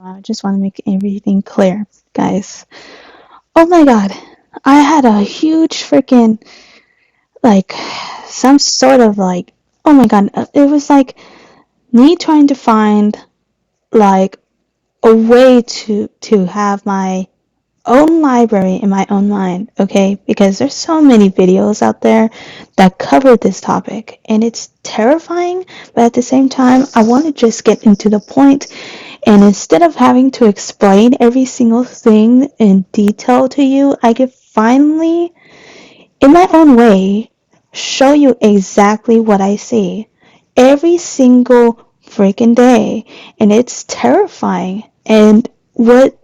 I just want to make everything clear, guys. Oh my god, I had a huge freaking, like, some sort of like, oh my god, it was like me trying to find, like, a way to have my own library in my own mind, okay? Because there's so many videos out there that cover this topic, and it's terrifying, but at the same time, I want to just get into the point. And instead of having to explain every single thing in detail to you, I could finally, in my own way, show you exactly what I see every single freaking day. And it's terrifying. And what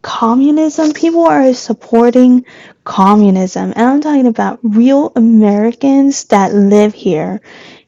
communism, people are supporting communism, and I'm talking about real Americans that live here.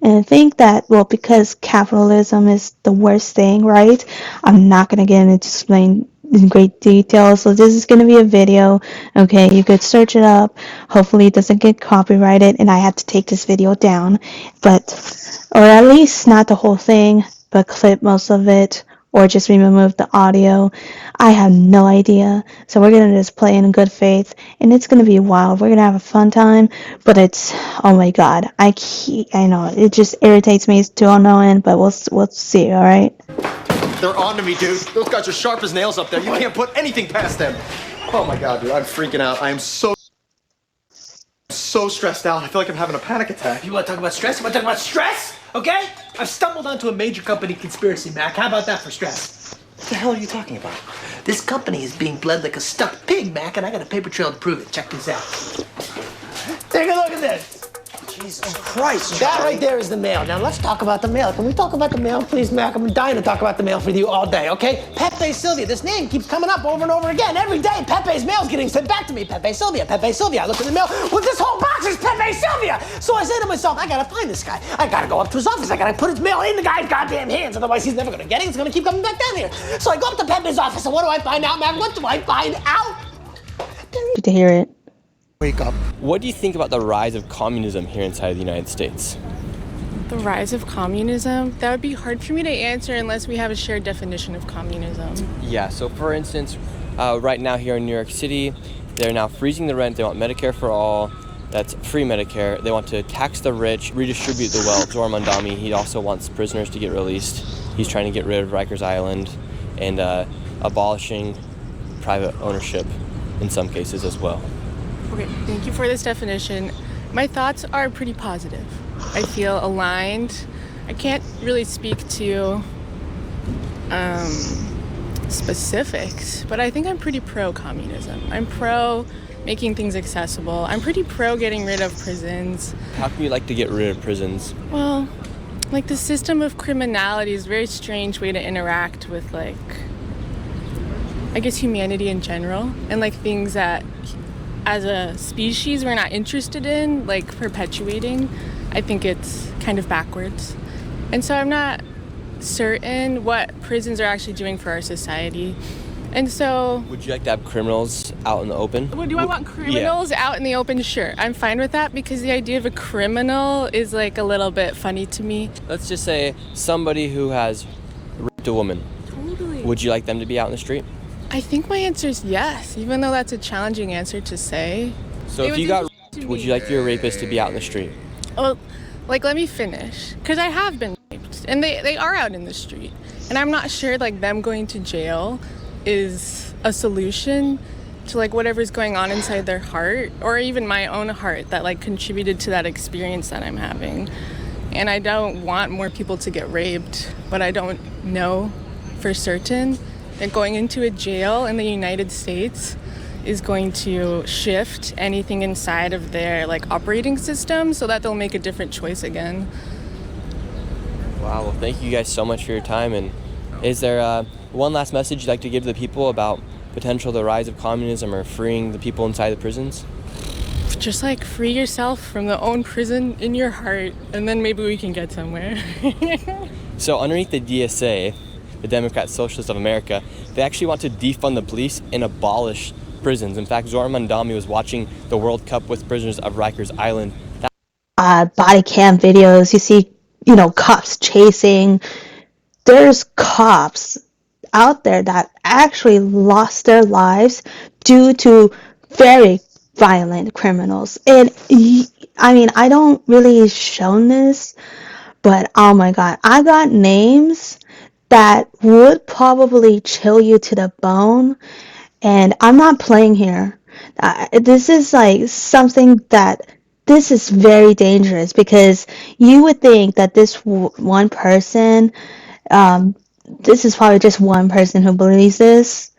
And I think that, well, because capitalism is the worst thing, right? I'm not going to get into explain in great detail, so this is going to be a video. Okay, you could search it up. Hopefully it doesn't get copyrighted and I have to take this video down, but, or at least not the whole thing, but clip most of it, or just remove the audio. I have no idea. So we're gonna just play in good faith, and it's gonna be wild. We're gonna have a fun time, but it's, oh my god, I know it just irritates me to no end, but we'll see. All right. They're on to me, dude. Those guys are sharp as nails up there. You can't put anything past them. Oh my god, dude, I'm freaking out. I am so stressed out. I feel like I'm having a panic attack. You want to talk about stress? You want to talk about stress? Okay? I've stumbled onto a major company conspiracy, Mac. How about that for stress? What the hell are you talking about? This company is being bled like a stuck pig, Mac, and I got a paper trail to prove it. Check this out. Take a look at this. Jesus Christ, That Charlie. right there is the mail. Now let's talk about the mail. Can we talk about the mail, please, Mac? I'm dying to talk about the mail with you all day, okay? Pepe Sylvia. This name keeps coming up over and over again. Every day, Pepe's mail's getting sent back to me. Pepe Sylvia, Pepe Sylvia. I look in the mail. Well, this whole box is Pepe Sylvia. So I say to myself, I gotta find this guy. I gotta go up to his office. I gotta put his mail in the guy's goddamn hands. Otherwise, he's never gonna get it. He's gonna keep coming back down here. So I go up to Pepe's office, and what do I find out, Mac? What do I find out? To hear it. Wake up. What do you think about the rise of communism here inside of the United States? The rise of communism? That would be hard for me to answer unless we have a shared definition of communism. Yeah, so for instance, right now here in New York City, they're now freezing the rent. They want Medicare for all. That's free Medicare. They want to tax the rich, redistribute the wealth. Zoran Mandami, he also wants prisoners to get released. He's trying to get rid of Rikers Island and abolishing private ownership in some cases as well. Okay, thank you for this definition. My thoughts are pretty positive. I feel aligned. I can't really speak to specifics, but I think I'm pretty pro-communism. I'm pro making things accessible. I'm pretty pro getting rid of prisons. How can you like to get rid of prisons? Well, like the system of criminality is a very strange way to interact with, like, I guess humanity in general, and like things that as a species we're not interested in, like perpetuating. I think it's kind of backwards. And so I'm not certain what prisons are actually doing for our society. And so... Would you like to have criminals out in the open? Well, do I want criminals out in the open? Sure, I'm fine with that, because the idea of a criminal is like a little bit funny to me. Let's just say somebody who has raped a woman. Totally. Would you like them to be out in the street? I think my answer is yes, even though that's a challenging answer to say. So if you got raped, would you like your rapist to be out in the street? Well, like, let me finish, because I have been raped, and they are out in the street, and I'm not sure, like, them going to jail is a solution to, like, whatever's going on inside their heart, or even my own heart that, like, contributed to that experience that I'm having. And I don't want more people to get raped, but I don't know for certain that going into a jail in the United States is going to shift anything inside of their, like, operating system so that they'll make a different choice again. Wow, well, thank you guys so much for your time. And is there one last message you'd like to give to the people about potential the rise of communism or freeing the people inside the prisons? Just, like, free yourself from the own prison in your heart, and then maybe we can get somewhere. So underneath the DSA, the Democrat Socialists of America, they actually want to defund the police and abolish prisons. In fact, Zoran Mandami was watching the World Cup with prisoners of Rikers Island. Body cam videos, you see, cops chasing. There's cops out there that actually lost their lives due to very violent criminals. And I mean, I don't really shown this, but oh my god, I got names that would probably chill you to the bone. And I'm not playing here. This is like something that this is very dangerous, because you would think that this one person, um, this is probably just one person who believes this,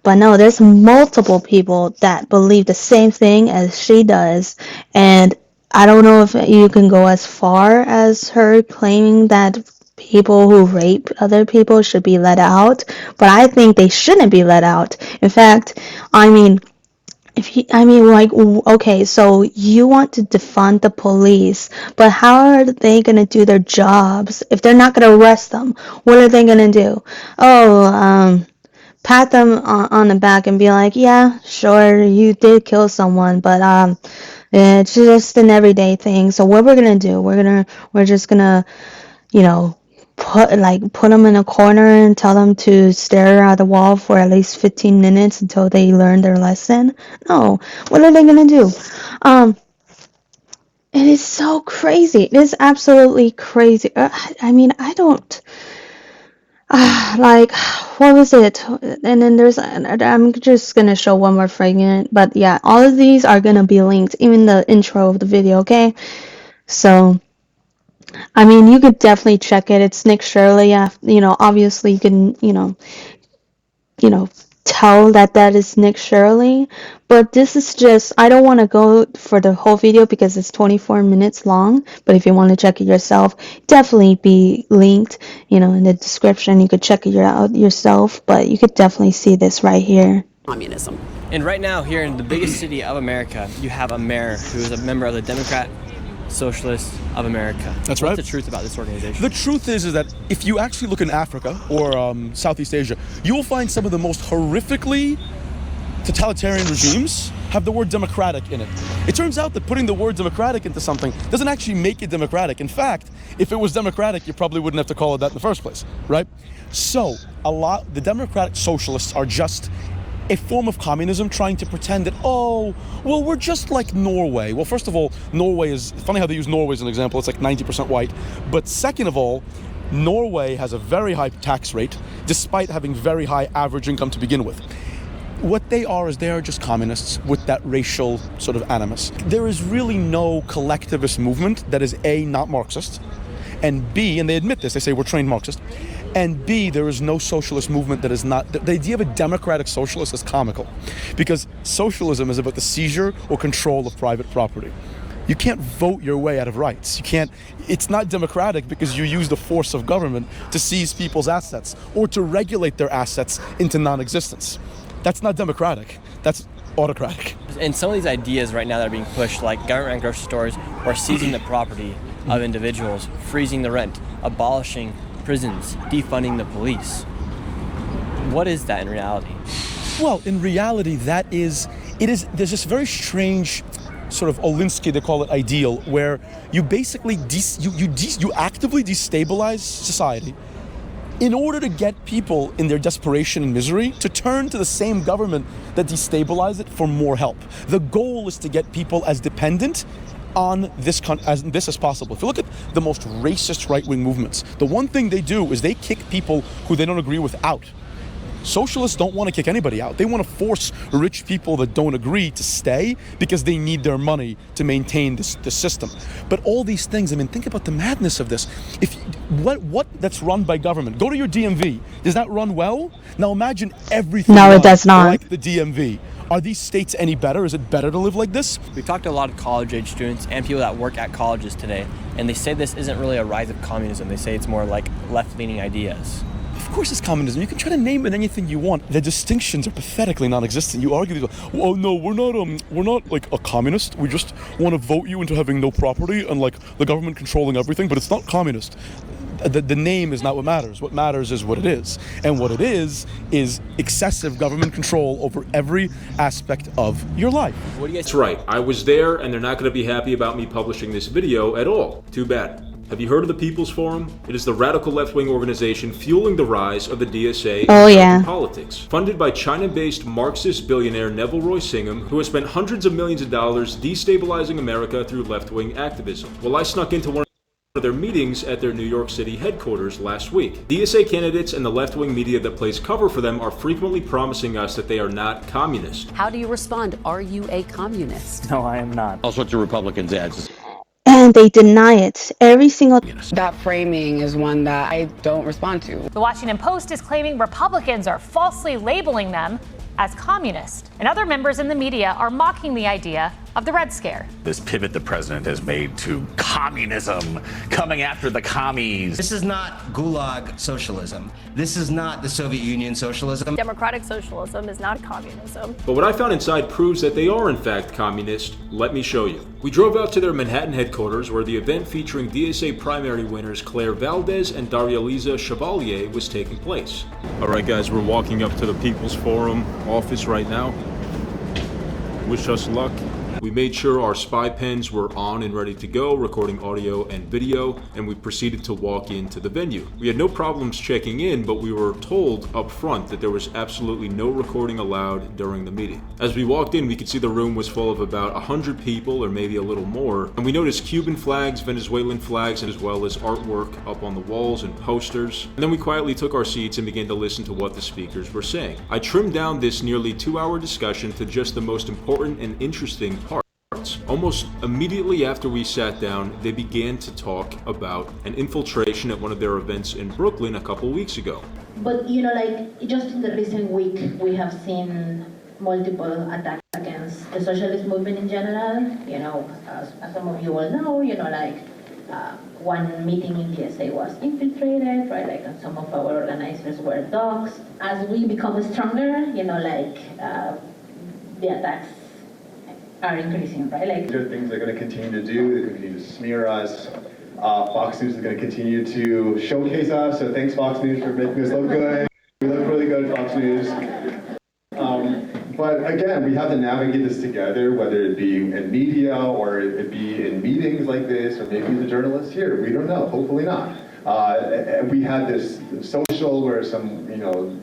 but no, there's multiple people that believe the same thing as she does. And I don't know if you can go as far as her claiming that people who rape other people should be let out, but I think they shouldn't be let out. In fact, I mean, like, okay, so you want to defund the police, but how are they gonna do their jobs if they're not gonna arrest them? What are they gonna do? Oh, pat them on the back and be like, yeah, sure, you did kill someone, but it's just an everyday thing. So what we're gonna do? We're just gonna, you know, put them in a corner and tell them to stare at the wall for at least 15 minutes until they learn their lesson. No, what are they gonna do? It is so crazy. It is absolutely crazy. I mean, I don't. Like, what was it? And then I'm just gonna show one more fragment, but yeah, all of these are gonna be linked, even the intro of the video, okay? So, I mean, you could definitely check it. It's Nick Shirley. You know, obviously you can, you know, tell that that is Nick Shirley. But this is just, I don't want to go for the whole video because it's 24 minutes long. But if you want to check it yourself, definitely be linked, you know, in the description. You could check it out yourself, but you could definitely see this right here. Communism. And right now, here in the biggest city of America, you have a mayor who is a member of the Democrat Socialists of America. That's right. What's the truth about this organization? The truth is that if you actually look in Africa or Southeast Asia, you will find some of the most horrifically totalitarian regimes have the word democratic in it. It turns out that putting the word democratic into something doesn't actually make it democratic. In fact, if it was democratic, you probably wouldn't have to call it that in the first place, right? So the democratic socialists are just a form of communism trying to pretend that, oh, well, we're just like Norway. Well, first of all, Norway is, funny how they use Norway as an example, it's like 90% white. But second of all, Norway has a very high tax rate, despite having very high average income to begin with. What they are is they are just communists with that racial sort of animus. There is really no collectivist movement that is A, not Marxist, and B, and they admit this, they say we're trained Marxist, and B, there is no socialist movement that is not, the idea of a democratic socialist is comical, because socialism is about the seizure or control of private property. You can't vote your way out of rights. You can't, it's not democratic because you use the force of government to seize people's assets or to regulate their assets into non-existence. That's not democratic, that's autocratic. And some of these ideas right now that are being pushed, like government grocery stores, or seizing the property of individuals, freezing the rent, abolishing prisons, defunding the police. What is that in reality? Well, in reality, there's this very strange sort of Olinsky, they call it ideal, where you basically you actively destabilize society in order to get people in their desperation and misery to turn to the same government that destabilized it for more help. The goal is to get people as dependent on this as possible. If you look at the most racist right-wing movements, the one thing they do is they kick people who they don't agree with out. Socialists don't want to kick anybody out. They want to force rich people that don't agree to stay because they need their money to maintain this system. But all these things, I mean, think about the madness of this. What that's run by government. Go to your DMV. Does that run well? Now imagine everything. No, it does not. Like the DMV. Are these states any better? Is it better to live like this? We've talked to a lot of college-age students and people that work at colleges today, and they say this isn't really a rise of communism. They say it's more like left-leaning ideas. Of course it's communism. You can try to name it anything you want. The distinctions are pathetically non-existent. You argue, oh no, we're not like a communist. We just want to vote you into having no property and like the government controlling everything, but it's not communist. The name is not what matters. What matters is what it is. And what it is excessive government control over every aspect of your life. What do you guys That's right. I was there, and they're not going to be happy about me publishing this video at all. Too bad. Have you heard of the People's Forum? It is the radical left-wing organization fueling the rise of the DSA in Oh, American yeah. politics. Funded by China-based Marxist billionaire Neville Roy Singham, who has spent hundreds of millions of dollars destabilizing America through left-wing activism. Well, I snuck into one of their meetings at their New York City headquarters last week. DSA candidates and the left-wing media that plays cover for them are frequently promising us that they are not communist. How do you respond? Are you a communist? No, I am not. All sorts of Republicans ads. And they deny it every single. That framing is one that I don't respond to. The Washington Post is claiming Republicans are falsely labeling them as communist, and other members in the media are mocking the idea of the Red Scare. This pivot the president has made to communism, coming after the commies. This is not Gulag socialism. This is not the Soviet Union socialism. Democratic socialism is not communism. But what I found inside proves that they are in fact communist. Let me show you. We drove out to their Manhattan headquarters where the event featuring DSA primary winners Claire Valdez and Daria-Liza Chevalier was taking place. Alright guys, we're walking up to the People's Forum office right now. Wish us luck. We made sure our spy pens were on and ready to go, recording audio and video, and we proceeded to walk into the venue. We had no problems checking in, but we were told up front that there was absolutely no recording allowed during the meeting. As we walked in, we could see the room was full of about 100 people, or maybe a little more, and we noticed Cuban flags, Venezuelan flags, as well as artwork up on the walls and posters. And then we quietly took our seats and began to listen to what the speakers were saying. I trimmed down this nearly 2-hour discussion to just the most important and interesting parts. Almost immediately after we sat down, they began to talk about an infiltration at one of their events in Brooklyn a couple weeks ago. But just in the recent week, we have seen multiple attacks against the socialist movement in general. As some of you all know, one meeting in DSA was infiltrated, right? And some of our organizers were doxxed. As we become stronger, the attacks are increasing, right? There are things they're going to continue to do. They're going to continue to smear us. Fox News is going to continue to showcase us. So thanks, Fox News, for making us look good. We look really good, Fox News. But again, we have to navigate this together, whether it be in media or it be in meetings like this, or maybe the journalists here. We don't know. Hopefully not. We had this social where some,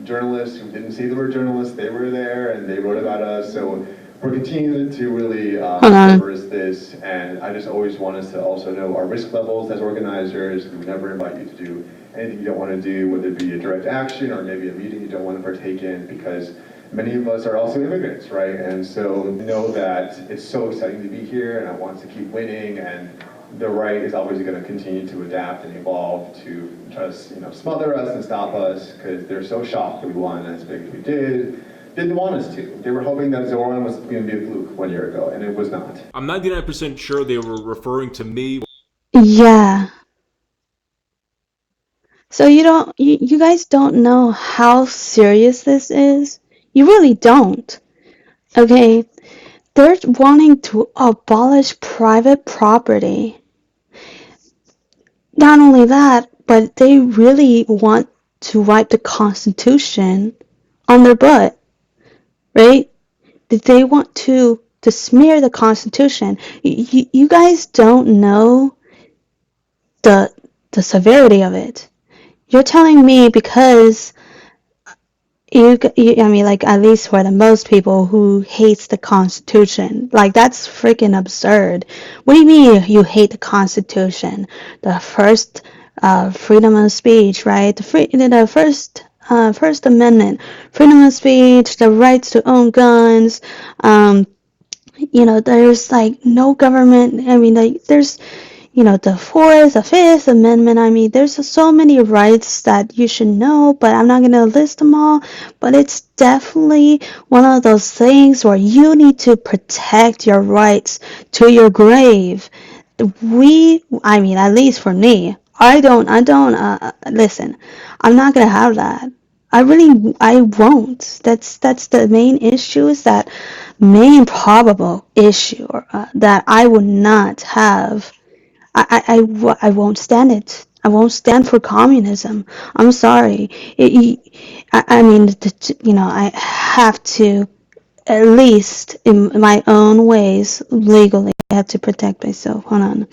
journalists who didn't say they were journalists, they were there and they wrote about us. So we're continuing to really reverse this, and I just always want us to also know our risk levels as organizers. We never invite you to do anything you don't want to do, whether it be a direct action or maybe a meeting you don't want to partake in, because many of us are also immigrants, right? And so know that it's so exciting to be here, and I want to keep winning, and the right is always going to continue to adapt and evolve to try to smother us and stop us, because they're so shocked that we won as big as we did. Didn't want us to. They were hoping that Zoran was going to be a fluke 1 year ago, and it was not. I'm 99% sure they were referring to me. Yeah. So you guys don't know how serious this is? You really don't. Okay? They're wanting to abolish private property. Not only that, but they really want to write the Constitution on their butt. Right? They want to smear the Constitution. You guys don't know the severity of it. You're telling me because at least for the most people who hates the Constitution, that's freaking absurd. What do you mean you hate the Constitution? The first freedom of speech, right? The First Amendment, freedom of speech, the rights to own guns. There's no government. There's, the Fourth, the Fifth Amendment. There's so many rights that you should know, but I'm not going to list them all. But it's definitely one of those things where you need to protect your rights to your grave. At least for me, I don't, listen, I'm not going to have that. I won't. That's the main issue, is that main probable issue that I would not have. I won't stand it. I won't stand for communism. I'm sorry. I have to, at least in my own ways, legally, I have to protect myself. Hold on.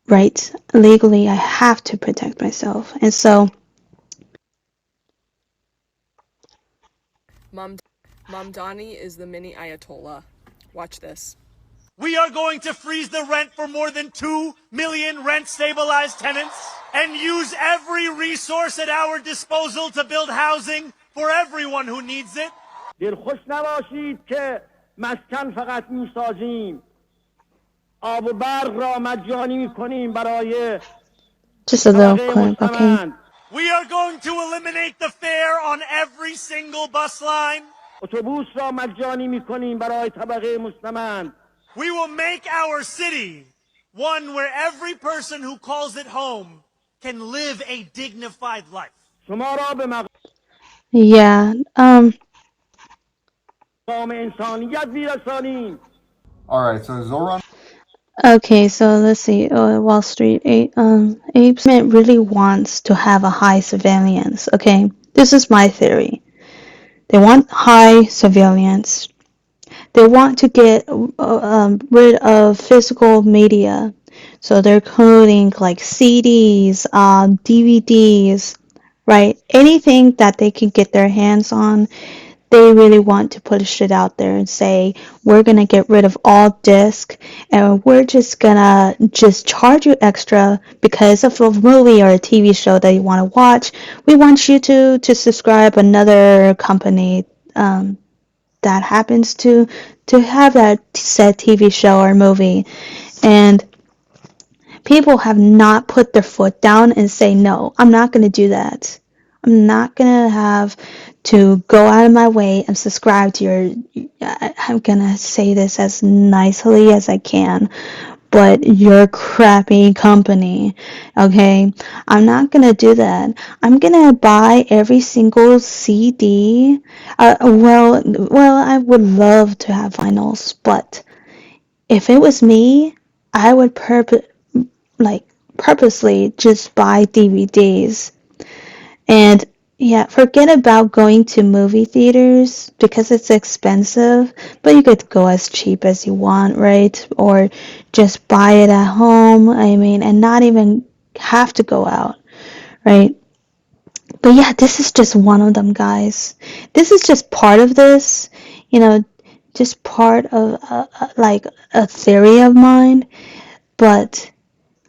right? Legally, I have to protect myself. And so, Mamdani is the mini Ayatollah. Watch this. We are going to freeze the rent for more than 2 million rent-stabilized tenants and use every resource at our disposal to build housing for everyone who needs it. دلخوش نباشید که مسکن فقط میسازیم آب و برق را مجانی میکنیم برای just a little clip, okay? We are going to eliminate the fare on every single bus line. اتوبوس را مجانی میکنیم برای طبقه مستمند We will make our city one where every person who calls it home can live a dignified life. شما را به Yeah, مقام انسانیت میرسانیم. All right, so Zoran. okay, so let's see. Wall Street apes really wants to have a high surveillance. Okay, this is my theory. They want high surveillance. They want to get rid of physical media, so they're coding like CDs, DVDs, right? Anything that they can get their hands on. They really want to push it out there and say, we're going to get rid of all disc and we're just going to just charge you extra because of a movie or a TV show that you want to watch. We want you to subscribe another company that happens to have that said TV show or movie. And people have not put their foot down and say, no, I'm not going to do that. I'm not going to have to go out of my way and subscribe to I'm going to say this as nicely as I can, but your crappy company, okay? I'm not going to do that. I'm going to buy every single CD. Well, I would love to have vinyls, but if it was me, I would purposely just buy DVDs. And yeah, forget about going to movie theaters because it's expensive, but you could go as cheap as you want, right? Or just buy it at home, I mean, and not even have to go out, right? But yeah, this is just one of them, guys. This is just part of this, just part of like a theory of mine, but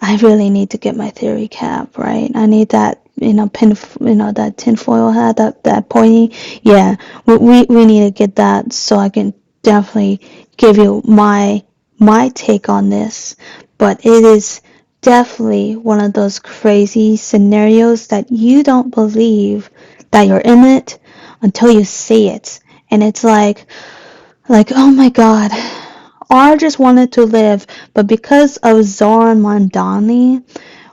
I really need to get my theory cap, right? I need that, that tinfoil hat, that pointy. Yeah, we need to get that so I can definitely give you my take on this. But it is definitely one of those crazy scenarios that you don't believe that you're in it until you see it. And it's like, oh my God. R just wanted to live, but because of Zoran Mandani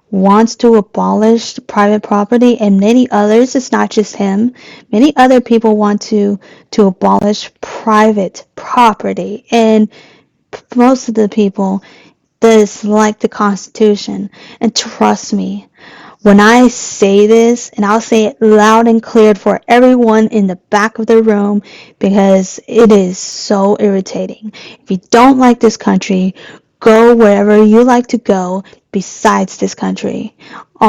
wants to abolish private property, and many others, it's not just him, many other people want to abolish private property, and most of the people dislike the Constitution. And trust me, when I say this, and I'll say it loud and clear for everyone in the back of the room, because it is so irritating. If you don't like this country, go wherever you like to go besides this country.